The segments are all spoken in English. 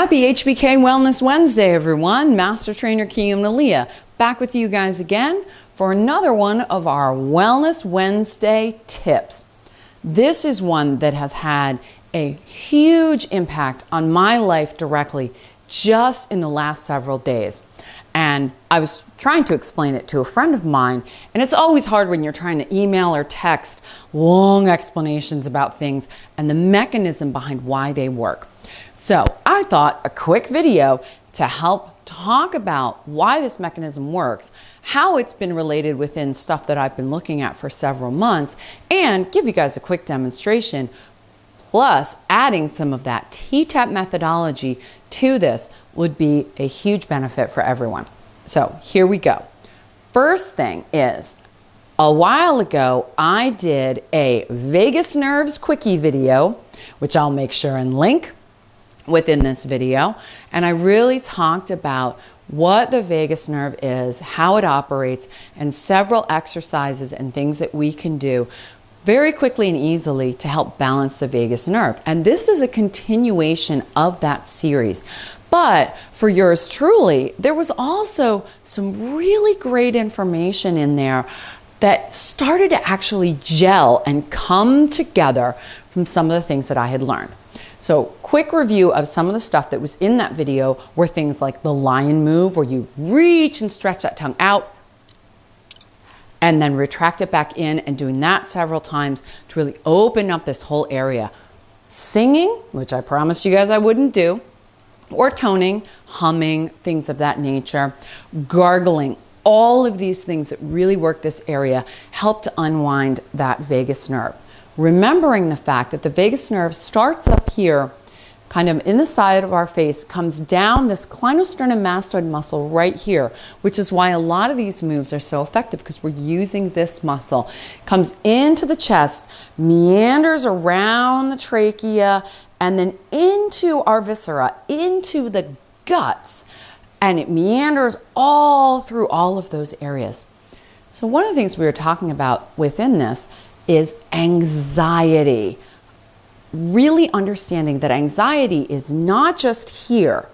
Happy HBK Wellness Wednesday, everyone. Master Trainer Kiyum Nalia back with you guys again for another one of our Wellness Wednesday tips. This is one that has had a huge impact on my life directly just in the last several days. And I was trying to explain it to a friend of mine, and it's always hard when you're trying to email or text long explanations about things and the mechanism behind why they work. So I thought a quick video to help talk about why this mechanism works, how it's been related within stuff that I've been looking at for several months, and give you guys a quick demonstration, plus adding some of that TTap methodology to this would be a huge benefit for everyone. So here we go. First thing is, a while ago, I did a vagus nerves quickie video, which I'll make sure and link within this video. And I really talked about what the vagus nerve is, how it operates, and several exercises and things that we can do very quickly and easily to help balance the vagus nerve. And this is a continuation of that series. But for yours truly, there was also some really great information in there that started to actually gel and come together from some of the things that I had learned. So quick review of some of the stuff that was in that video were things like the lion move, where you reach and stretch that tongue out and then retract it back in, and doing that several times to really open up this whole area. Singing, which I promised you guys I wouldn't do, or toning, humming, things of that nature, gargling, all of these things that really work this area help to unwind that vagus nerve. Remembering the fact that the vagus nerve starts up here, kind of in the side of our face, comes down this clinosternomastoid muscle right here, which is why a lot of these moves are so effective, because we're using this muscle. Comes into the chest, meanders around the trachea, and then into our viscera, into the guts, and it meanders all through all of those areas. So one of the things we were talking about within this is anxiety. Really understanding that anxiety is not just here,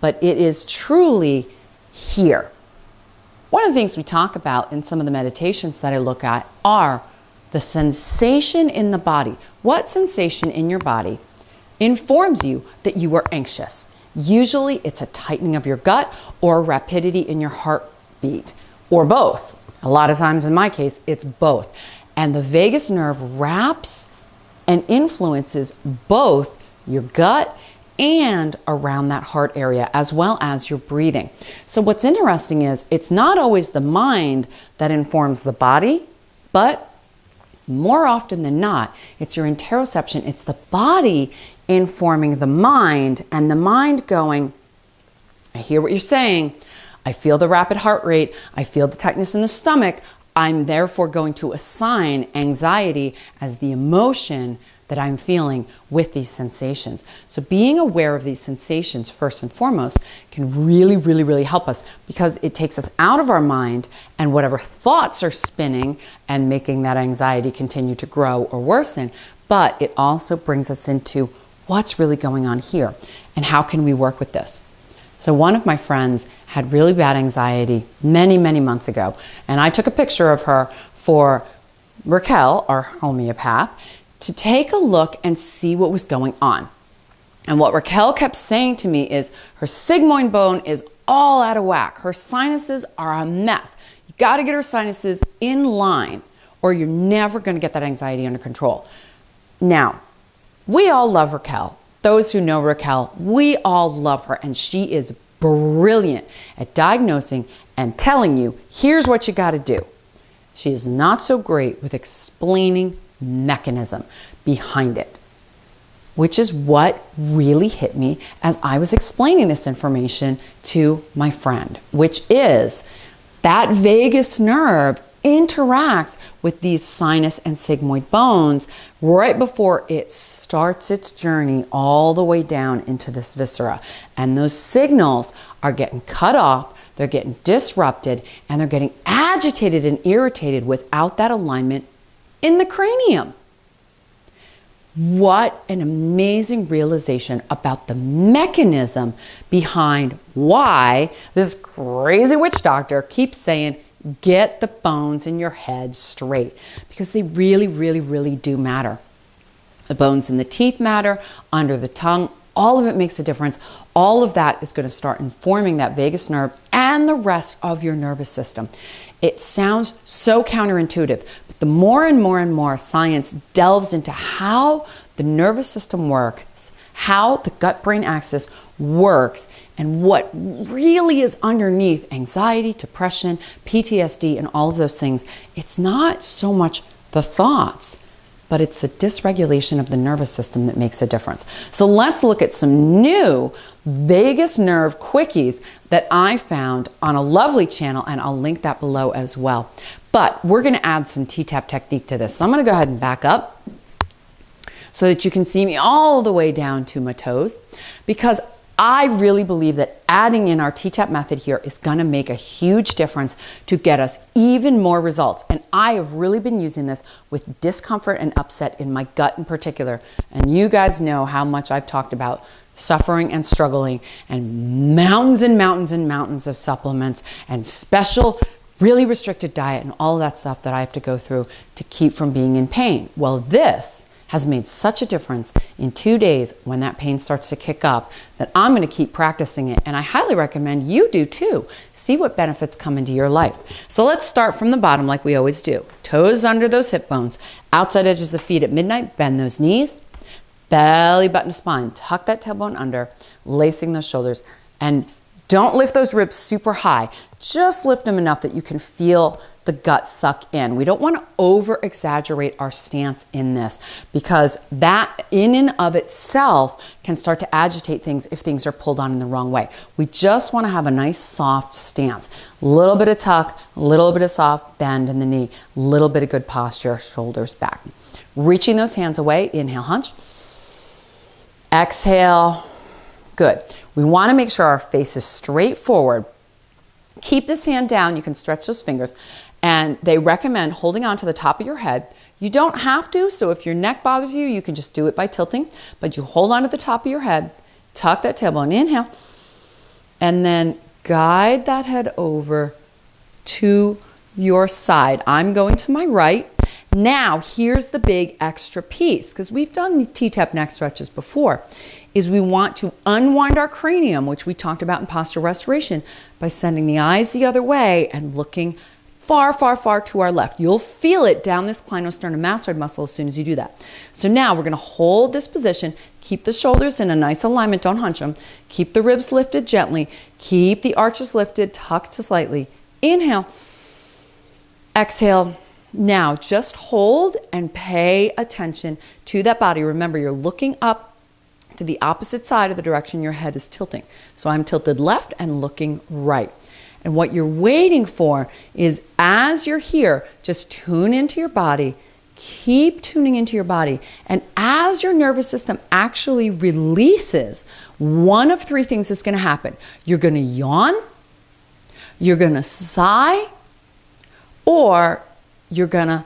but it is truly here. One of the things we talk about in some of the meditations that I look at are the sensation in the body. What sensation in your body informs you that you are anxious? Usually it's a tightening of your gut or a rapidity in your heartbeat, or both. A lot of times in my case, it's both. And the vagus nerve wraps and influences both your gut and around that heart area, as well as your breathing. So what's interesting is it's not always the mind that informs the body, but more often than not, it's your interoception. It's the body informing the mind, and the mind going, I hear what you're saying. I feel the rapid heart rate. I feel the tightness in the stomach. I'm therefore going to assign anxiety as the emotion that I'm feeling with these sensations. So being aware of these sensations first and foremost can really, really, really help us, because it takes us out of our mind and whatever thoughts are spinning and making that anxiety continue to grow or worsen. But it also brings us into what's really going on here and how can we work with this. So one of my friends had really bad anxiety many, many months ago, and I took a picture of her for Raquel, our homeopath, to take a look and see what was going on. And what Raquel kept saying to me is her sigmoid bone is all out of whack. Her sinuses are a mess. You got to get her sinuses in line, or you're never going to get that anxiety under control. Now, we all love Raquel. Those who know Raquel, we all love her, and she is brilliant at diagnosing and telling you, here's what you got to do. She is not so great with explaining mechanism behind it, which is what really hit me as I was explaining this information to my friend, which is that vagus nerve interacts with these sinus and sigmoid bones right before it starts its journey all the way down into this viscera. And those signals are getting cut off, they're getting disrupted, and they're getting agitated and irritated without that alignment in the cranium. What an amazing realization about the mechanism behind why this crazy witch doctor keeps saying, get the bones in your head straight, because they really, really, really do matter. The bones in the teeth matter, under the tongue, all of it makes a difference. All of that is going to start informing that vagus nerve and the rest of your nervous system. It sounds so counterintuitive, but the more and more and more science delves into how the nervous system works, how the gut-brain axis works, and what really is underneath anxiety, depression, PTSD, and all of those things, it's not so much the thoughts, but it's the dysregulation of the nervous system that makes a difference. So let's look at some new vagus nerve quickies that I found on a lovely channel, and I'll link that below as well. But we're going to add some TTap technique to this. So I'm going to go ahead and back up so that you can see me all the way down to my toes, because I really believe that adding in our TTap method here is going to make a huge difference to get us even more results. And I have really been using this with discomfort and upset in my gut in particular. And you guys know how much I've talked about suffering and struggling and mountains and mountains and mountains of supplements and special, really restricted diet and all of that stuff that I have to go through to keep from being in pain. Well, this has made such a difference in 2 days when that pain starts to kick up that I'm going to keep practicing it. And I highly recommend you do too. See what benefits come into your life. So let's start from the bottom like we always do. Toes under those hip bones, outside edges of the feet at midnight, bend those knees, belly button to spine, tuck that tailbone under, lacing those shoulders, and don't lift those ribs super high. Just lift them enough that you can feel the gut suck in. We don't want to over exaggerate our stance in this, because that in and of itself can start to agitate things if things are pulled on in the wrong way. We just want to have a nice soft stance. A little bit of tuck, a little bit of soft bend in the knee, a little bit of good posture, shoulders back. Reaching those hands away, inhale, hunch. Exhale, good. We want to make sure our face is straight forward. Keep this hand down, you can stretch those fingers. And they recommend holding on to the top of your head. You don't have to, so if your neck bothers you, you can just do it by tilting. But you hold on to the top of your head, tuck that tailbone, inhale, and then guide that head over to your side. I'm going to my right. Now, here's the big extra piece, because we've done the TTap neck stretches before, is we want to unwind our cranium, which we talked about in posture restoration, by sending the eyes the other way and looking far, far, far to our left. You'll feel it down this clinosternomastoid muscle as soon as you do that. So now we're going to hold this position, keep the shoulders in a nice alignment, don't hunch them, keep the ribs lifted gently, keep the arches lifted, tucked slightly. Inhale, exhale. Now just hold and pay attention to that body. Remember, you're looking up to the opposite side of the direction your head is tilting. So I'm tilted left and looking right. And what you're waiting for is, as you're here, just tune into your body, keep tuning into your body. And as your nervous system actually releases, one of three things is going to happen. You're going to yawn, you're going to sigh, or you're going to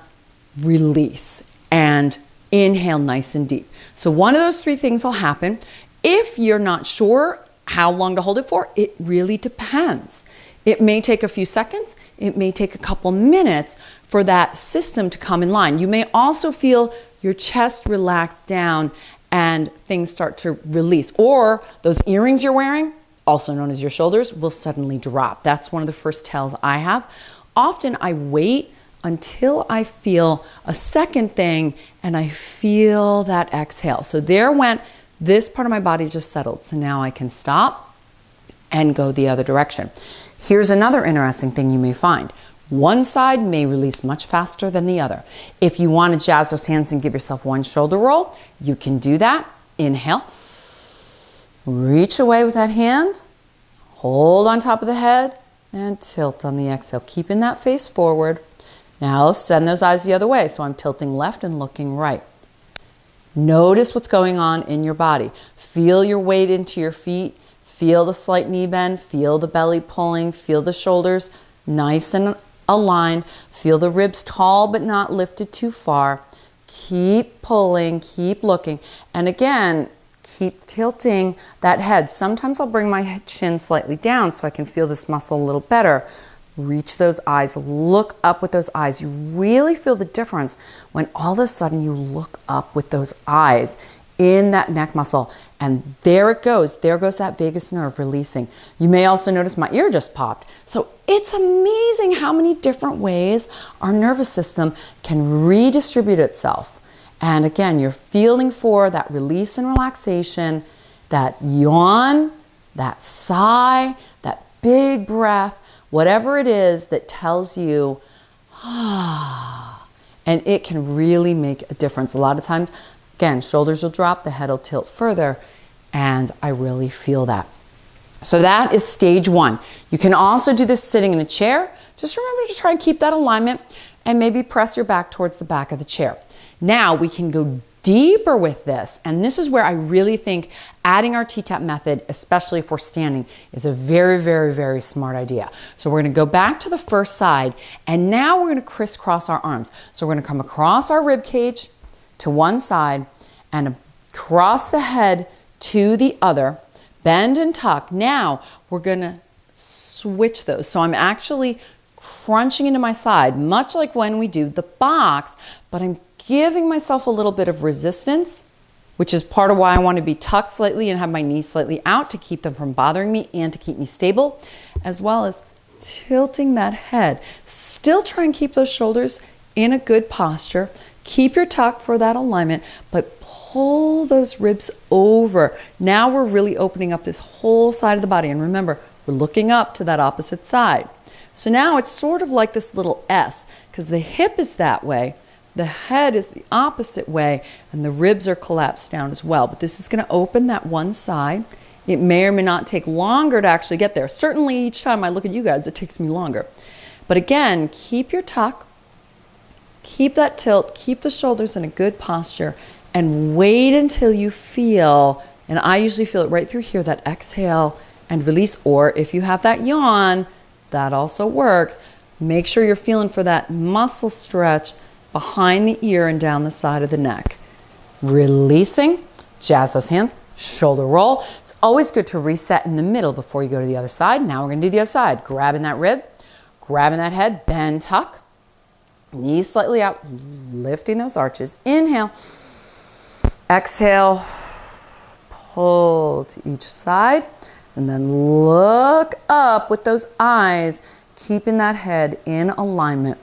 release and inhale nice and deep. So one of those three things will happen. If you're not sure how long to hold it for, it really depends. It may take a few seconds, it may take a couple minutes for that system to come in line. You may also feel your chest relax down and things start to release. Or those earrings you're wearing, also known as your shoulders, will suddenly drop. That's one of the first tells I have. Often I wait until I feel a second thing and I feel that exhale. So there went, this part of my body just settled. So now I can stop and go the other direction. Here's another interesting thing you may find. One side may release much faster than the other. If you want to jazz those hands and give yourself one shoulder roll, you can do that. Inhale. Reach away with that hand. Hold on top of the head and tilt on the exhale, keeping that face forward. Now send those eyes the other way. So I'm tilting left and looking right. Notice what's going on in your body. Feel your weight into your feet. Feel the slight knee bend, feel the belly pulling, feel the shoulders nice and aligned, feel the ribs tall but not lifted too far. Keep pulling, keep looking. And again, keep tilting that head. Sometimes I'll bring my chin slightly down so I can feel this muscle a little better. Reach those eyes, look up with those eyes. You really feel the difference when all of a sudden you look up with those eyes in that neck muscle. And there it goes. There goes that vagus nerve releasing. You may also notice my ear just popped. So it's amazing how many different ways our nervous system can redistribute itself. And again, you're feeling for that release and relaxation, that yawn, that sigh, that big breath, whatever it is that tells you, and it can really make a difference. A lot of times, again, shoulders will drop, the head will tilt further, and I really feel that. So that is stage one. You can also do this sitting in a chair. Just remember to try and keep that alignment and maybe press your back towards the back of the chair. Now we can go deeper with this, and this is where I really think adding our TTap method, especially if we're standing, is a very, very, very smart idea. So we're going to go back to the first side, and now we're going to crisscross our arms. So we're going to come across our rib cage to one side and across the head to the other, bend and tuck. Now we're going to switch those. So I'm actually crunching into my side, much like when we do the box, but I'm giving myself a little bit of resistance, which is part of why I want to be tucked slightly and have my knees slightly out to keep them from bothering me and to keep me stable, as well as tilting that head. Still try and keep those shoulders in a good posture. Keep your tuck for that alignment, but pull those ribs over. Now we're really opening up this whole side of the body. And remember, we're looking up to that opposite side. So now it's sort of like this little S, because the hip is that way, the head is the opposite way, and the ribs are collapsed down as well. But this is going to open that one side. It may or may not take longer to actually get there. Certainly each time I look at you guys, it takes me longer. But again, keep your tuck, keep that tilt, keep the shoulders in a good posture, and wait until you feel, and I usually feel it right through here, that exhale and release. Or if you have that yawn, that also works. Make sure you're feeling for that muscle stretch behind the ear and down the side of the neck. Releasing, jazz those hands, shoulder roll. It's always good to reset in the middle before you go to the other side. Now we're going to do the other side. Grabbing that rib, grabbing that head, bend, tuck, knees slightly out, lifting those arches. Inhale, exhale, pull to each side, and then look up with those eyes, keeping that head in alignment.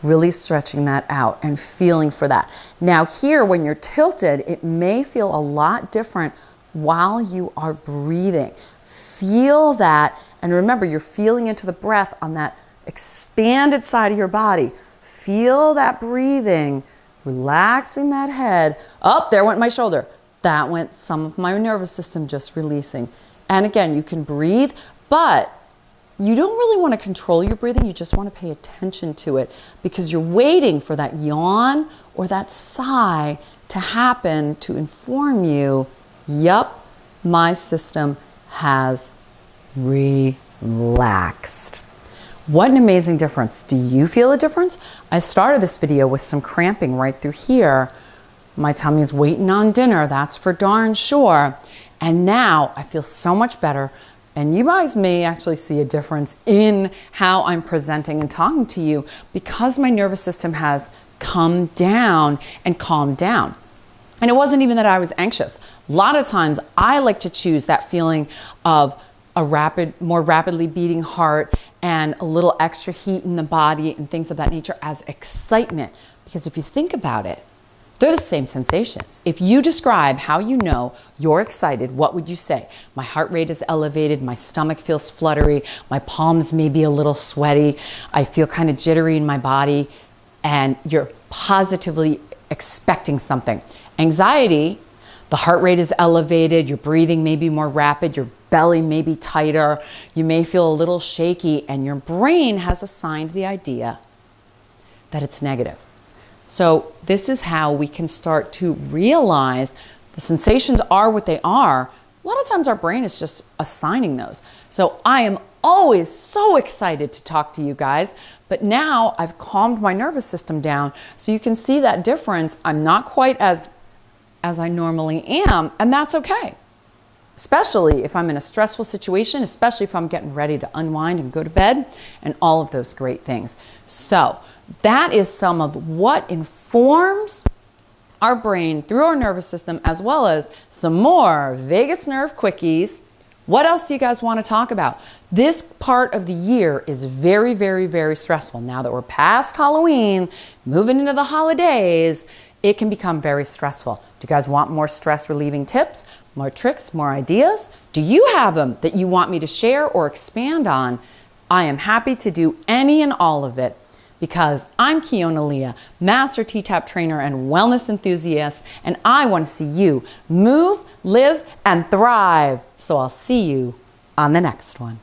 Really stretching that out and feeling for that. Now here, when you're tilted, it may feel a lot different while you are breathing. Feel that, and remember, you're feeling into the breath on that expanded side of your body. Feel that breathing, relaxing that head. Oh, there went my shoulder. That went some of my nervous system just releasing. And again, you can breathe, but you don't really want to control your breathing. You just want to pay attention to it because you're waiting for that yawn or that sigh to happen to inform you, yup, my system has relaxed. What an amazing difference. Do you feel a difference? I started this video with some cramping right through here. My tummy is waiting on dinner, that's for darn sure. And now I feel so much better. And you guys may actually see a difference in how I'm presenting and talking to you because my nervous system has come down and calmed down. And it wasn't even that I was anxious. A lot of times I like to choose that feeling of a more rapidly beating heart and a little extra heat in the body and things of that nature as excitement. Because if you think about it, they're the same sensations. If you describe how you know you're excited, what would you say? My heart rate is elevated, my stomach feels fluttery, my palms may be a little sweaty, I feel kind of jittery in my body, and you're positively expecting something. Anxiety, the heart rate is elevated, your breathing may be more rapid, your belly may be tighter, you may feel a little shaky, and your brain has assigned the idea that it's negative. So this is how we can start to realize the sensations are what they are. A lot of times our brain is just assigning those. So I am always so excited to talk to you guys, but now I've calmed my nervous system down, so you can see that difference. I'm not quite as I normally am, and that's okay. Especially if I'm in a stressful situation, especially if I'm getting ready to unwind and go to bed, and all of those great things. So that is some of what informs our brain through our nervous system, as well as some more vagus nerve quickies. What else do you guys want to talk about? This part of the year is very, very, very stressful. Now that we're past Halloween, moving into the holidays, it can become very stressful. Do you guys want more stress relieving tips, more tricks, more ideas? Do you have them that you want me to share or expand on? I am happy to do any and all of it, because I'm Kiona Leah, Master TTap Trainer and Wellness Enthusiast, and I want to see you move, live, and thrive. So I'll see you on the next one.